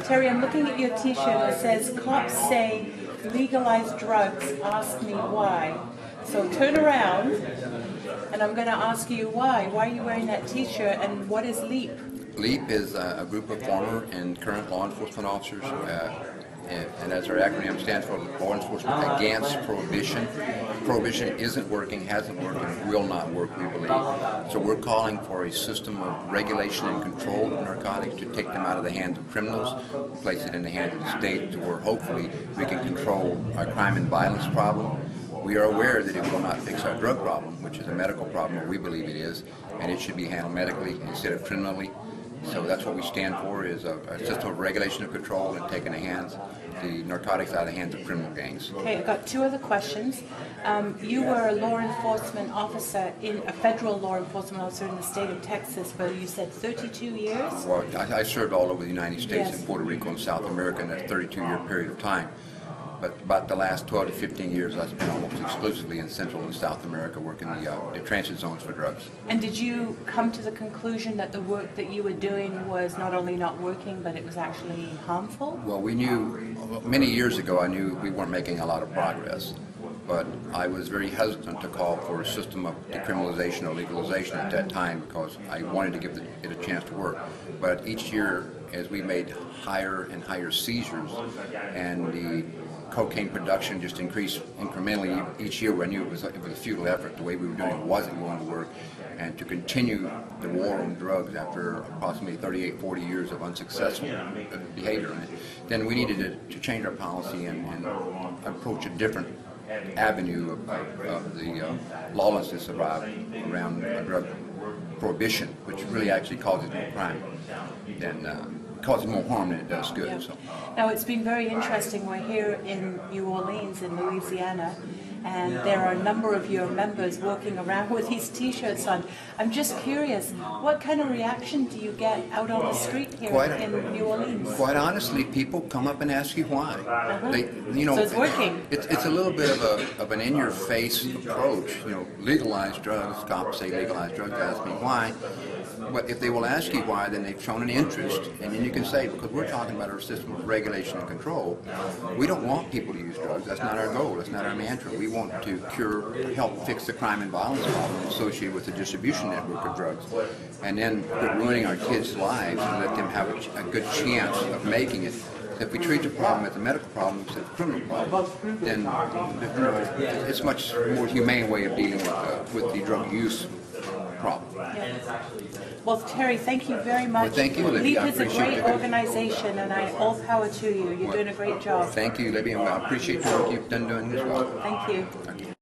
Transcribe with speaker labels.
Speaker 1: Terry, I'm looking at your t-shirt that says, "Cops say legalize drugs, ask me why." So turn around, and I'm going to ask you why. Why are you wearing that t-shirt, and what is LEAP?
Speaker 2: LEAP is a group of former and current law enforcement officers, and as our acronym stands for Law Enforcement Against Prohibition. Prohibition isn't working, hasn't worked, and will not work, we believe. So we're calling for a system of regulation and control of narcotics to take them out of the hands of criminals, place it in the hands of the state, to where hopefully we can control our crime and violence problem. We are aware that it will not fix our drug problem, which is a medical problem, or we believe it is, and it should be handled medically instead of criminally. So that's what we stand for, is a system of regulation and control and taking the narcotics out of the hands of criminal gangs.
Speaker 1: Okay, I've got two other questions. You were a law enforcement officer, a federal law enforcement officer in the state of Texas for, you said, 32 years?
Speaker 2: Well, I served all over the United States,
Speaker 1: Yes.
Speaker 2: in Puerto Rico and South America in that 32-year period of time. But about the last 12 to 15 years, I've spent almost exclusively in Central and South America working the transit zones for drugs.
Speaker 1: And did you come to the conclusion that the work that you were doing was not only not working, but it was actually harmful?
Speaker 2: Well, we knew, many years ago, I knew we weren't making a lot of progress. But I was very hesitant to call for a system of decriminalization or legalization at that time, because I wanted to give it a chance to work. But each year, as we made higher and higher seizures, and the cocaine production just increased incrementally each year, I knew it was a futile effort. The way we were doing it wasn't going to work. And to continue the war on drugs after approximately 38, 40 years of unsuccessful behavior in it, then we needed to change our policy and approach a different avenue of the lawlessness around drug prohibition, which really actually causes more crime than causes more harm than it does good.
Speaker 1: Yeah.
Speaker 2: So.
Speaker 1: Now, it's been very interesting. We're here in New Orleans, in Louisiana, and there are a number of your members walking around with these t-shirts on. I'm just curious, what kind of reaction do you get out on the street here in New Orleans?
Speaker 2: Quite honestly, people come up and ask you why.
Speaker 1: So it's working.
Speaker 2: It's a little bit of an in-your-face approach. Legalize drugs. Cops say legalize drugs. Ask me why. But if they will ask you why, then they've shown an interest, and then you can say, because we're talking about our system of regulation and control, we don't want people to use drugs. That's not our goal. That's not our mantra. We want to help fix the crime and violence problem associated with the distribution network of drugs, and then quit ruining our kids' lives and let them have a good chance of making it. If we treat the problem as a medical problem instead of a criminal problem, then it's a much more humane way of dealing with the drug use problem.
Speaker 1: Yeah. Well, Terry, thank you very much.
Speaker 2: Well, thank you, Libby.
Speaker 1: LEAP
Speaker 2: I
Speaker 1: is a
Speaker 2: appreciate
Speaker 1: great
Speaker 2: it.
Speaker 1: organization, and all power to you. You're doing a great job.
Speaker 2: Thank you, Libby, and I appreciate the work you've done doing as well.
Speaker 1: Thank you.